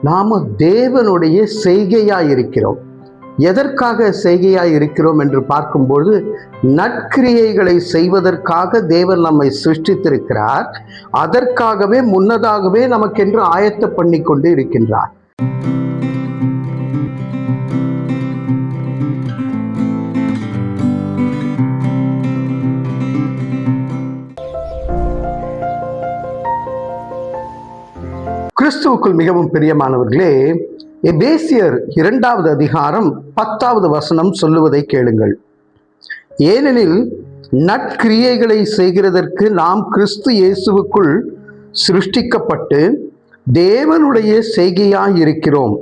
நாம தேவனுடைய செய்கையாய் இருக்கிறோம். எதற்காக செய்கையாய் இருக்கிறோம் என்று பார்க்கும்போது, நற்கிரியைகளை செய்வதற்காக தேவன் நம்மை சிருஷ்டித்திருக்கிறார். அதற்காகவே முன்னதாகவே நமக்கென்று ஆயத்த பண்ணி கொண்டு இருக்கின்றார். கிறிஸ்துவுக்குள் மிகவும் பிரியமானவர்களே, எபேசியர் 2வது அதிகாரம் 10வது வசனம் சொல்லுவதை கேளுங்கள். ஏனெனில் நற்கிரியைகளை செய்கிறதற்கு நாம் கிறிஸ்து இயேசுவுக்குள் சிருஷ்டிக்கப்பட்டு தேவனுடைய செய்கையாய் இருக்கிறோம்.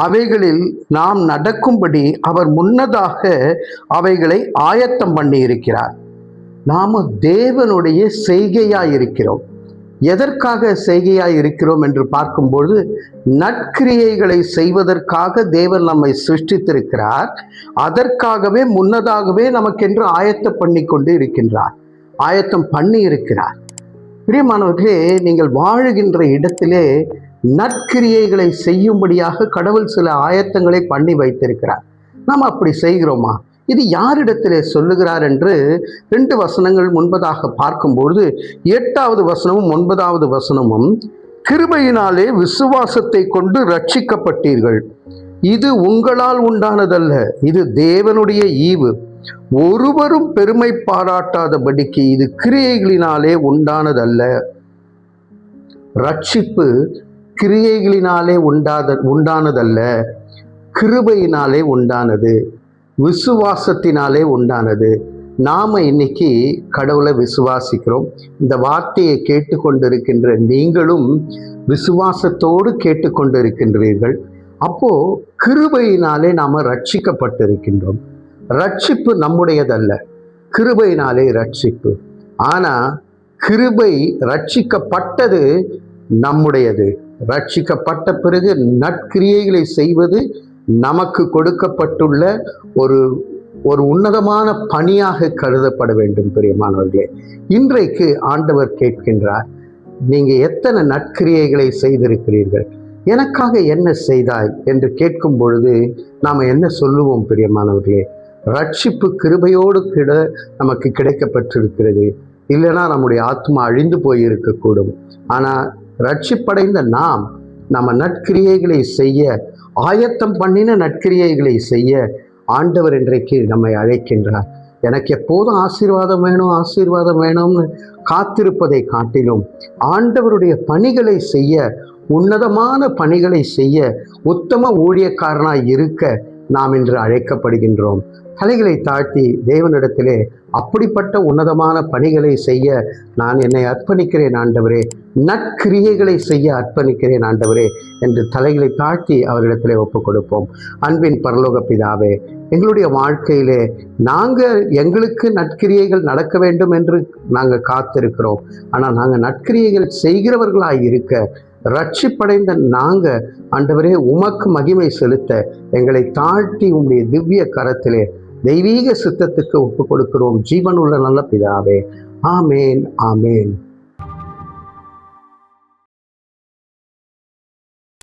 அவைகளில் நாம் நடக்கும்படி அவர் முன்னதாக அவைகளை ஆயத்தம் பண்ணி இருக்கிறார். நாம தேவனுடைய செய்கையாய் இருக்கிறோம். எதற்காக செய்கையாய் இருக்கிறோம் என்று பார்க்கும்போது, நற்கிரியைகளை செய்வதற்காக தேவன் நம்மை சிருஷ்டித்திருக்கிறார். அதற்காகவே முன்னதாகவே நமக்கென்று ஆயத்தம் பண்ணி கொண்டு இருக்கின்றார், ஆயத்தம் பண்ணி இருக்கிறார். பிரியமானவர்களே, நீங்கள் வாழுகின்ற இடத்திலே நற்கிரியைகளை செய்யும்படியாக கடவுள் சில ஆயத்தங்களை பண்ணி வைத்திருக்கிறார். நாம் அப்படி செய்கிறோமா? இது யாரிடத்திலே சொல்லுகிறார் என்று 2 வசனங்கள் முன்பதாக பார்க்கும்பொழுது 8வது வசனமும் 9வது வசனமும், கிருபையினாலே விசுவாசத்தை கொண்டு ரட்சிக்கப்பட்டீர்கள். இது உங்களால் உண்டானதல்ல, இது தேவனுடைய ஈவு. ஒருவரும் பெருமை பாராட்டாதபடிக்கு இது கிரியைகளினாலே உண்டானதல்ல. ரட்சிப்பு கிரியைகளினாலே உண்டானதல்ல, கிருபையினாலே உண்டானது, விசுவாசத்தினாலே உண்டானது. நாம இன்னைக்கு கடவுளை விசுவாசிக்கிறோம். இந்த வார்த்தையை கேட்டுக்கொண்டிருக்கின்ற நீங்களும் விசுவாசத்தோடு கேட்டுக்கொண்டிருக்கின்றீர்கள். அப்போ கிருபையினாலே நாம ரட்சிக்கப்பட்டிருக்கின்றோம். ரட்சிப்பு நம்முடையதல்ல, கிருபையினாலே ரட்சிப்பு. ஆனா கிருபை ரட்சிக்கப்பட்டது நம்முடையது. ரட்சிக்கப்பட்ட பிறகு நற்கிரியைகளை செய்வது நமக்கு கொடுக்கப்பட்டுள்ள ஒரு உன்னதமான பணியாக கருதப்பட வேண்டும். பிரியமானவர்களே, இன்றைக்கு ஆண்டவர் கேட்கின்றார், நீங்க எத்தனை நற்கிரியைகளை செய்திருக்கிறீர்கள், எனக்காக என்ன செய்தாய் என்று கேட்கும் பொழுது நாம் என்ன சொல்லுவோம்? பிரியமானவர்களே, ரட்சிப்பு கிருபையோடு நமக்கு கிடைக்கப்பட்டிருக்கிறது. இல்லைன்னா நம்முடைய ஆத்மா அழிந்து போயிருக்கக்கூடும். ஆனால் ரட்சிப்படைந்த நம்ம நற்கிரியைகளை செய்ய, ஆயத்தம் பண்ணின நற்கிரியைகளை செய்ய ஆண்டவர் இன்றைக்கு நம்மை அழைக்கின்றார். எனக்கு எப்போதும் ஆசீர்வாதம் வேணும்னு காத்திருப்பதை காட்டிலும் ஆண்டவருடைய பணிகளை செய்ய, உன்னதமான பணிகளை செய்ய, உத்தம ஊழியக்காரனாய் இருக்க நாம் இன்று அழைக்கப்படுகின்றோம். தலைகளை தாழ்த்தி தேவனிடத்திலே அப்படிப்பட்ட உன்னதமான பணிகளை செய்ய நான் என்னை அர்ப்பணிக்கிறேன் ஆண்டவரே, நற்கிரியைகளை செய்ய அர்ப்பணிக்கிறேன் ஆண்டவரே என்று தலைகளை தாழ்த்தி அவரிடத்திலே ஒப்புக் கொடுப்போம். அன்பின் பரலோக பிதாவே, எங்களுடைய வாழ்க்கையிலே எங்களுக்கு நற்கிரியைகள் நடக்க வேண்டும் என்று நாங்கள் காத்திருக்கிறோம். ஆனால் நாங்கள் நற்கிரியைகள் செய்கிறவர்களாய் இருக்க, ரட்சிப்படைந்த ஆண்டவரே உமக்கு மகிமை செலுத்த எங்களை தாழ்த்தி உம்முடைய திவ்ய கரத்திலே தெய்வீக சித்தத்துக்கு ஒப்புக் கொடுக்கிறோம். ஜீவனுள்ள நல்ல பிதாவே, ஆமேன், ஆமேன்.